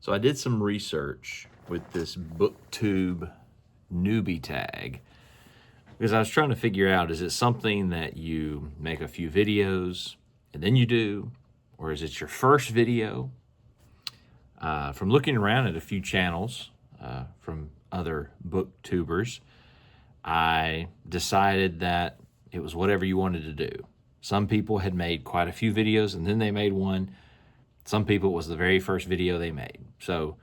So I did some research with this BookTube Newbie Tag because I was trying to figure out, is it something that you make a few videos and then you do, or is it your first video? From looking around at a few channels from other booktubers, I decided that it was whatever you wanted to do. Some people had made quite a few videos and then they made one. Some people, it was the very first video they made. So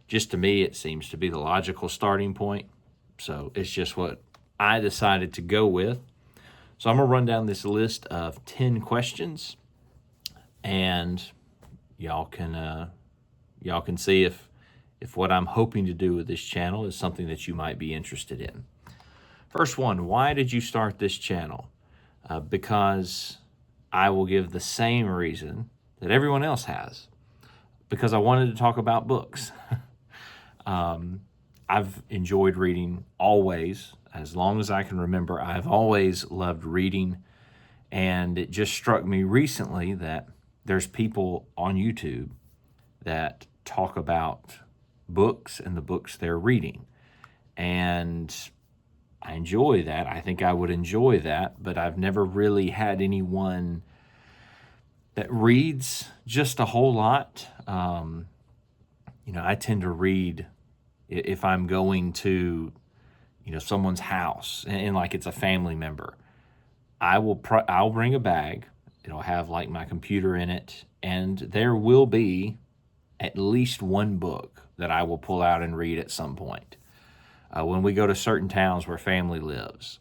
just to me, it seems to be the logical starting point. So it's just what I decided to go with. So I'm gonna run down this list of 10 questions, and y'all can see if what I'm hoping to do with this channel is something that you might be interested in. First one, why did you start this channel? Because I will give the same reason that everyone else has, because I wanted to talk about books. I've enjoyed reading always, as long as I can remember. I've always loved reading, and it just struck me recently that there's people on YouTube that talk about books and the books they're reading, and I enjoy that. I think I would enjoy that, but I've never really had anyone that reads just a whole lot. I tend to read if I'm going to, someone's house and like it's a family member. I'll bring a bag. It'll have like my computer in it, and there will be at least one book that I will pull out and read at some point. When we go to certain towns where family lives,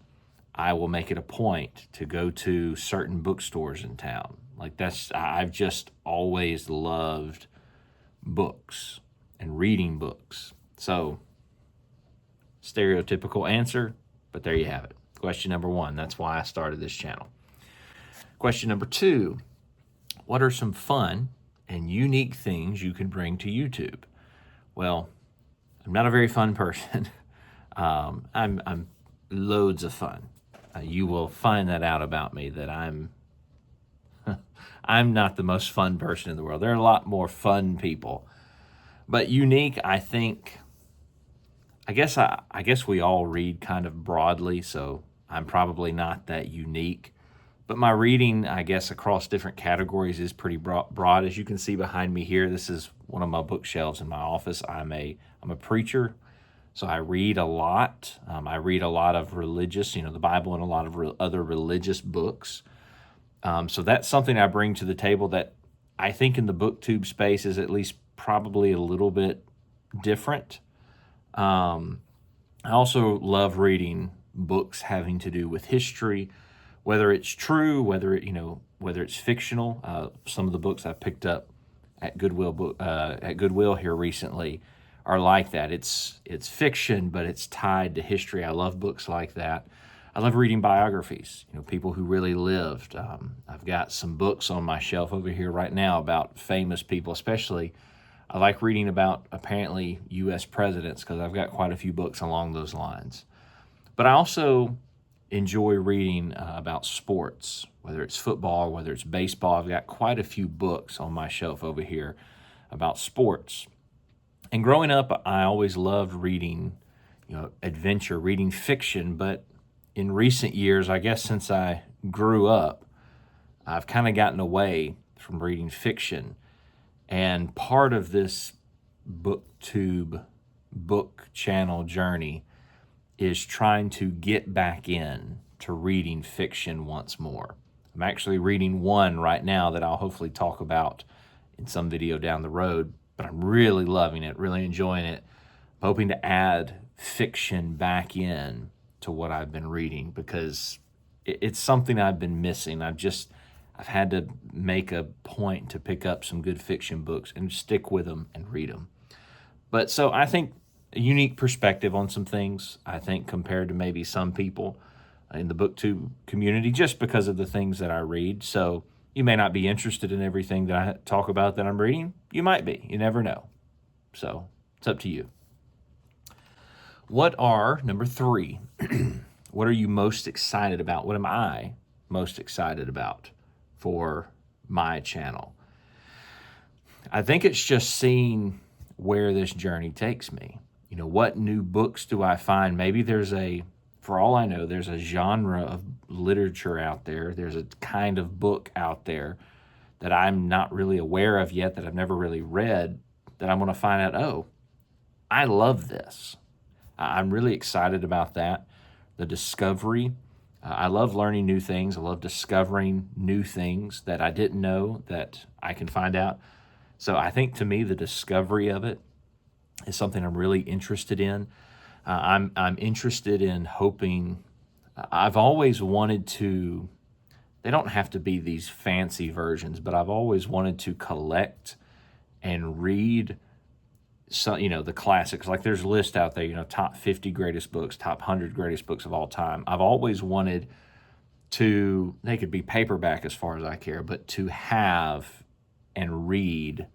I will make it a point to go to certain bookstores in town. I've just always loved books and reading books. So, stereotypical answer, but there you have it. Question number one, that's why I started this channel. Question number two, what are some fun and unique things you can bring to YouTube? Well, I'm not a very fun person. I'm loads of fun. You will find that out about me, that I'm not the most fun person in the world. There are a lot more fun people. But unique, I guess we all read kind of broadly, so I'm probably not that unique. But my reading, I guess, across different categories is pretty broad. As you can see behind me here, this is one of my bookshelves in my office. I'm a preacher, so I read a lot. I read a lot of religious, the Bible, and a lot of other religious books. So that's something I bring to the table that I think in the BookTube space is at least probably a little bit different. I also love reading books having to do with history, whether it's true, whether it's fictional. Some of the books I picked up at Goodwill here recently are like that. It's fiction, but it's tied to history. I love books like that. I love reading biographies, people who really lived. I've got some books on my shelf over here right now about famous people, especially. I like reading about apparently U.S. presidents because I've got quite a few books along those lines. But I also enjoy reading about sports, whether it's football, whether it's baseball. I've got quite a few books on my shelf over here about sports. And growing up, I always loved reading, adventure, reading fiction. But in recent years, I guess since I grew up, I've kind of gotten away from reading fiction. And part of this BookTube book channel journey is trying to get back in to reading fiction once more. I'm actually reading one right now that I'll hopefully talk about in some video down the road, but I'm really loving it, really enjoying it. I'm hoping to add fiction back in to what I've been reading because it's something I've been missing. I've had to make a point to pick up some good fiction books and stick with them and read them. But so I think a unique perspective on some things, I think, compared to maybe some people in the BookTube community, just because of the things that I read. So you may not be interested in everything that I talk about that I'm reading. You might be. You never know. So it's up to you. Number three, what are you most excited about? What am I most excited about for my channel? I think it's just seeing where this journey takes me. You know, what new books do I find? Maybe for all I know, there's a genre of literature out there. There's a kind of book out there that I'm not really aware of yet, that I've never really read, that I'm going to find out, oh, I love this. I'm really excited about that. The discovery. I love learning new things. I love discovering new things that I didn't know that I can find out. So I think, to me, the discovery of it is something I'm really interested in. I'm interested in hoping. I've always wanted to. They don't have to be these fancy versions, but I've always wanted to collect and read some, the classics. Like, there's lists out there, top 50 greatest books, top 100 greatest books of all time. I've always wanted to, they could be paperback as far as I care, but to have and read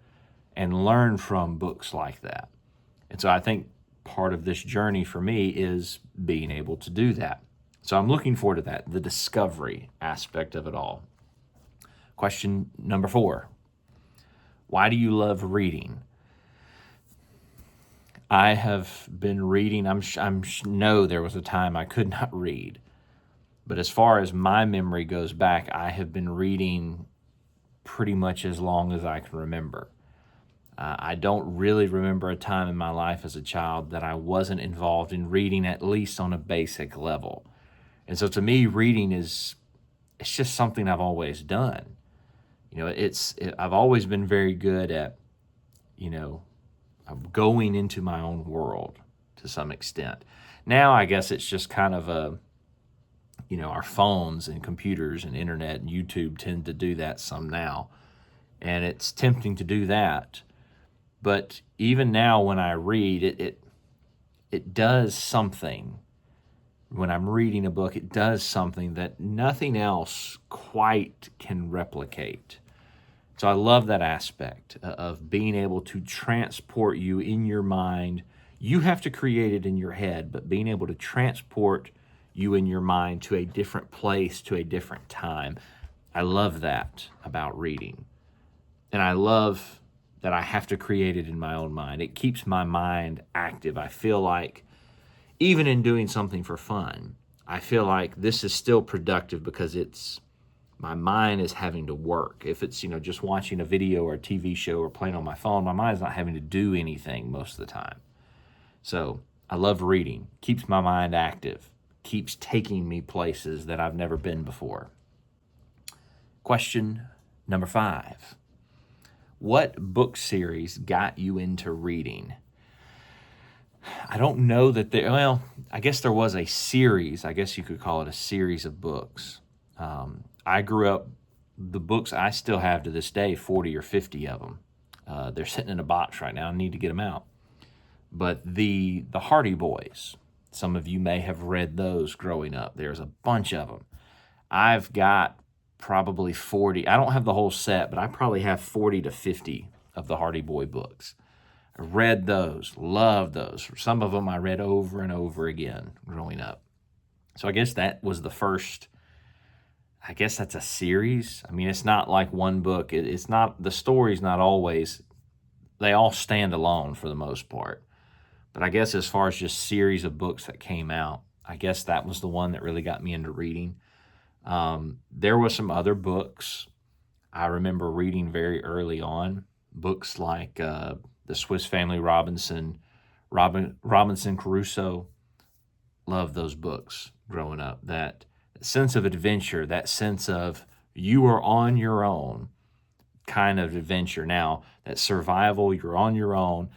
and learn from books like that. And so I think part of this journey for me is being able to do that. So I'm looking forward to that, the discovery aspect of it all. Question number 4. Why do you love reading? I have been reading. know there was a time I could not read. But as far as my memory goes back, I have been reading pretty much as long as I can remember. I don't really remember a time in my life as a child that I wasn't involved in reading, at least on a basic level. And so to me, reading it's just something I've always done. I've always been very good at, going into my own world to some extent. Now, I guess it's just kind of our phones and computers and internet and YouTube tend to do that some now. And it's tempting to do that. But even now when I read, it does something. When I'm reading a book, it does something that nothing else quite can replicate. So I love that aspect of being able to transport you in your mind. You have to create it in your head, but being able to transport you in your mind to a different place, to a different time. I love that about reading. And I love that I have to create it in my own mind. It keeps my mind active. I feel like even in doing something for fun, I feel like this is still productive because my mind is having to work. If it's, just watching a video or a TV show or playing on my phone, my mind's not having to do anything most of the time. So I love reading. Keeps my mind active. Keeps taking me places that I've never been before. Question number 5. What book series got you into reading? I don't know that I guess there was a series. I guess you could call it a series of books. I grew up, the books I still have to this day, 40 or 50 of them. They're sitting in a box right now. I need to get them out. But the Hardy Boys, some of you may have read those growing up. There's a bunch of them. I've got probably 40. I don't have the whole set, but I probably have 40 to 50 of the Hardy Boy books. I read those, loved those. Some of them I read over and over again growing up. So I guess that was the first. I guess that's a series. I mean, it's not like one book. It's not, the story's not always, they all stand alone for the most part. But I guess as far as just series of books that came out, I guess that was the one that really got me into reading. There were some other books I remember reading very early on. Books like The Swiss Family Robinson Crusoe. Loved those books growing up. That sense of adventure, that sense of you are on your own kind of adventure. Now, that survival, you're on your own.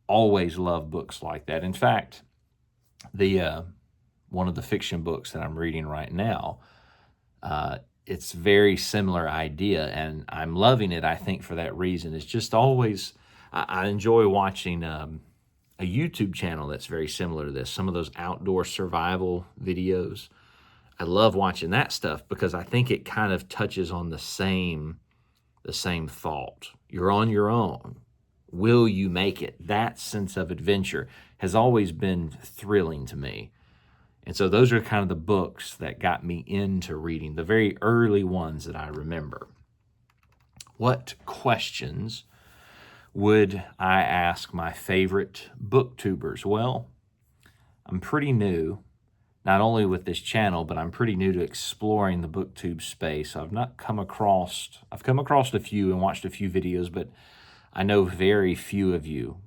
Always love books like that. In fact, one of the fiction books that I'm reading right now, it's very similar idea, and I'm loving it, I think, for that reason. It's just always, I enjoy watching a YouTube channel that's very similar to this, some of those outdoor survival videos. I love watching that stuff because I think it kind of touches on the same thought. You're on your own. Will you make it? That sense of adventure has always been thrilling to me. And so those are kind of the books that got me into reading, the very early ones that I remember. What questions Would I ask my favorite booktubers? Well, I'm pretty new, not only with this channel, but I'm pretty new to exploring the booktube space. I've come across a few and watched a few videos, but I know very few of you.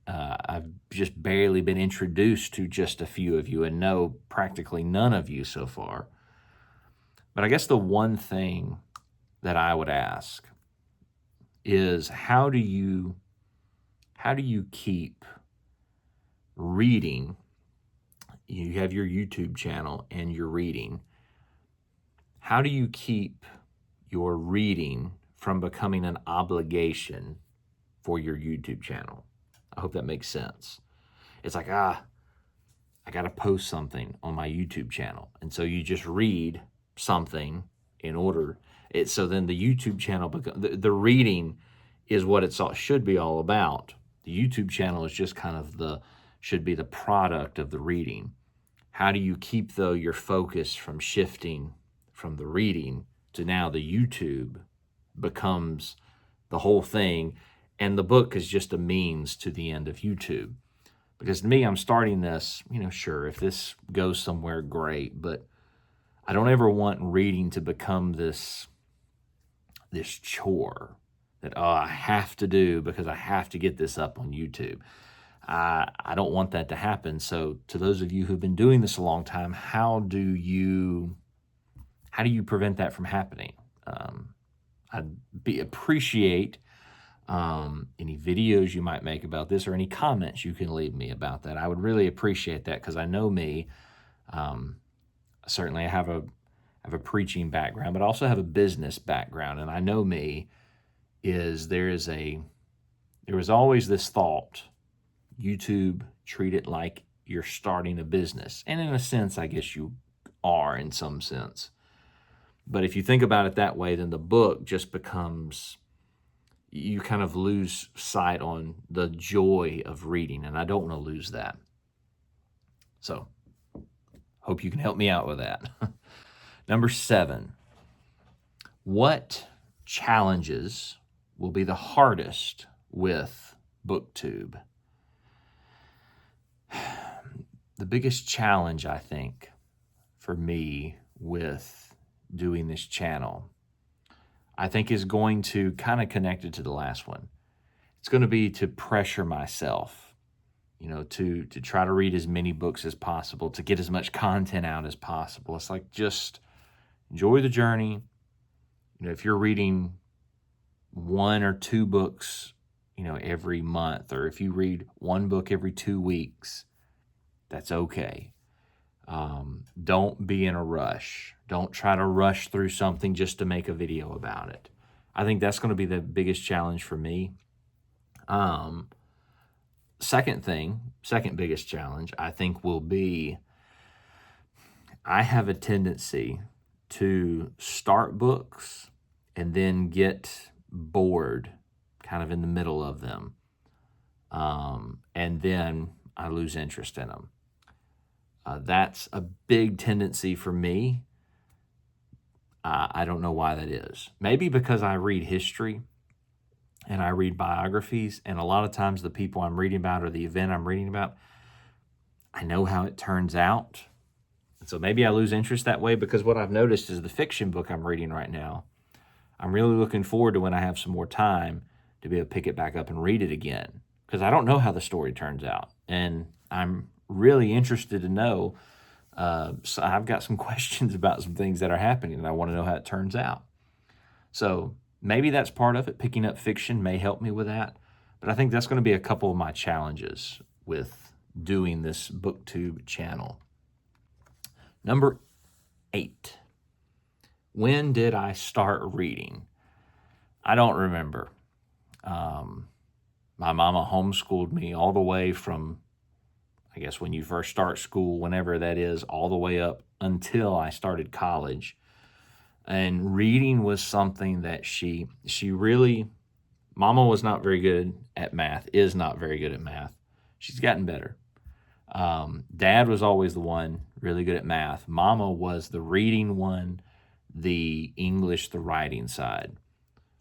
I've just barely been introduced to just a few of you and know practically none of you so far. But I guess the one thing that I would ask is how do you keep reading? You have your YouTube channel and you're reading. How do you keep your reading from becoming an obligation for your YouTube channel? I hope that makes sense. It's like, I got to post something on my YouTube channel. And so you just read something in order. So then the YouTube channel, the reading is what it should be all about. The YouTube channel is just kind of should be the product of the reading. How do you keep, though, your focus from shifting from the reading to now the YouTube becomes the whole thing, and the book is just a means to the end of YouTube? Because to me, I'm starting this, sure, if this goes somewhere, great, but I don't ever want reading to become this chore that, I have to do because I have to get this up on YouTube. I don't want that to happen. So to those of you who've been doing this a long time, how do you prevent that from happening? I'd appreciate any videos you might make about this or any comments you can leave me about that. I would really appreciate that, because I know me. Certainly I have a preaching background, but I also have a business background, and I know me there was always this thought, YouTube, treat it like you're starting a business. And in a sense, I guess you are in some sense. But if you think about it that way, then the book just becomes, you kind of lose sight on the joy of reading, and I don't want to lose that. So, hope you can help me out with that. Number 7, what challenges will be the hardest with BookTube? The biggest challenge, I think, for me with doing this channel, I think, is going to kind of connect it to the last one. It's going to be to pressure myself, to try to read as many books as possible, to get as much content out as possible. It's like, just enjoy the journey. If you're reading 1 or 2 books, every month, or if you read 1 book every 2 weeks, that's okay. Don't be in a rush. Don't try to rush through something just to make a video about it. I think that's going to be the biggest challenge for me. Second biggest challenge, I think, will be, I have a tendency to start books and then get bored kind of in the middle of them. And then I lose interest in them. That's a big tendency for me. I don't know why that is. Maybe because I read history and I read biographies, and a lot of times the people I'm reading about or the event I'm reading about, I know how it turns out. And so maybe I lose interest that way, because what I've noticed is the fiction book I'm reading right now, I'm really looking forward to when I have some more time to be able to pick it back up and read it again, because I don't know how the story turns out. And I'm really interested to know. So I've got some questions about some things that are happening, and I want to know how it turns out. So maybe that's part of it. Picking up fiction may help me with that. But I think that's going to be a couple of my challenges with doing this BookTube channel. Number 8. When did I start reading? I don't remember. My mama homeschooled me all the way from, I guess, when you first start school, whenever that is, all the way up until I started college. And reading was something that she really, Mama was not very good at math, is not very good at math. She's gotten better. Dad was always the one really good at math. Mama was the reading one, the English, the writing side,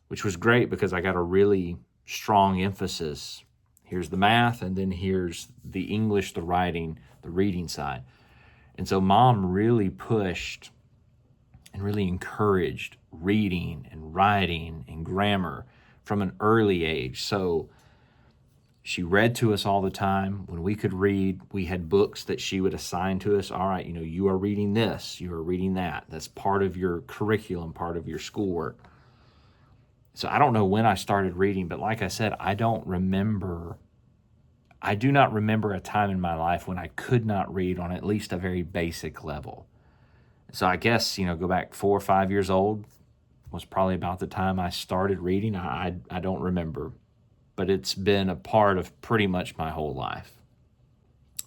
which was great because I got a really strong emphasis. Here's the math, and then here's the English, the writing, the reading side. And so Mom really pushed and really encouraged reading and writing and grammar from an early age. So she read to us all the time. When we could read, we had books that she would assign to us. All right, you are reading this, you are reading that. That's part of your curriculum, part of your schoolwork. So I don't know when I started reading, but like I said, I do not remember a time in my life when I could not read on at least a very basic level. So I guess, go back 4 or 5 years old was probably about the time I started reading. I don't remember, but it's been a part of pretty much my whole life.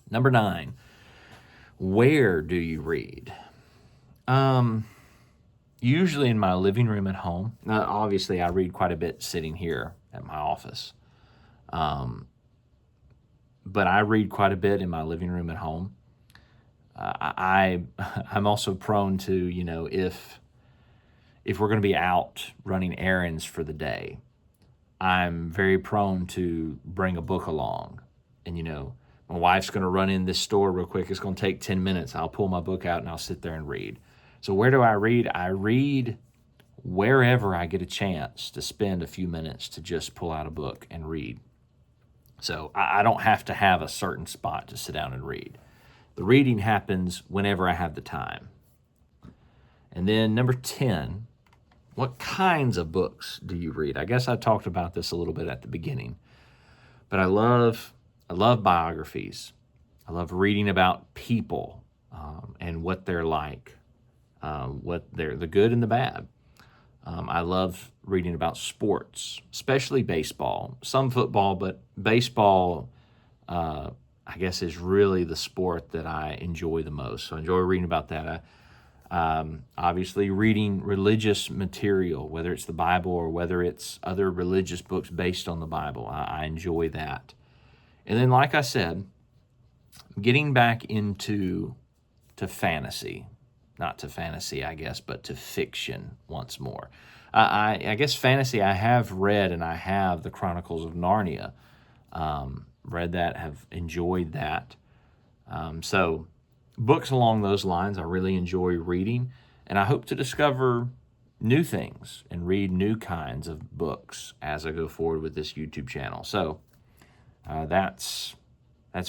Number 9, where do you read? Usually in my living room at home. Now, obviously, I read quite a bit sitting here at my office. But I read quite a bit in my living room at home. I'm also prone to, if we're going to be out running errands for the day, I'm very prone to bring a book along. And, my wife's going to run in this store real quick. It's going to take 10 minutes. I'll pull my book out and I'll sit there and read. So where do I read? I read wherever I get a chance to spend a few minutes to just pull out a book and read. So I don't have to have a certain spot to sit down and read. The reading happens whenever I have the time. And then number 10, what kinds of books do you read? I guess I talked about this a little bit at the beginning, but I love biographies. I love reading about people and what they're like, what they're the good and the bad. I love reading about sports, especially baseball, some football, but baseball, I guess, is really the sport that I enjoy the most. So I enjoy reading about that. Obviously, reading religious material, whether it's the Bible or whether it's other religious books based on the Bible, I enjoy that. And then, like I said, getting back into fantasy. Not to fantasy, I guess, but to fiction once more. I guess fantasy, I have read, and I have the Chronicles of Narnia. Read that, have enjoyed that. So books along those lines, I really enjoy reading, and I hope to discover new things and read new kinds of books as I go forward with this YouTube channel. So that's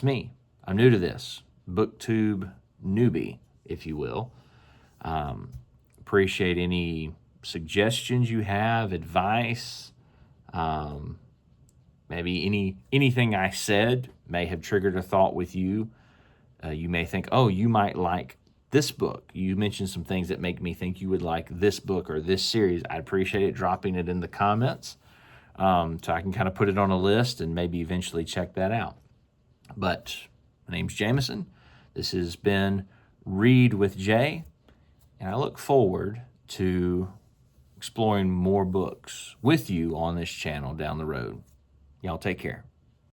me. I'm new to this. BookTube Newbie, if you will. Appreciate any suggestions you have, advice, maybe anything I said may have triggered a thought with you. You may think, oh, you might like this book. You mentioned some things that make me think you would like this book or this series. I'd appreciate it dropping it in the comments so I can kind of put it on a list and maybe eventually check that out. But my name's Jameson. This has been Read with Jay. And I look forward to exploring more books with you on this channel down the road. Y'all take care.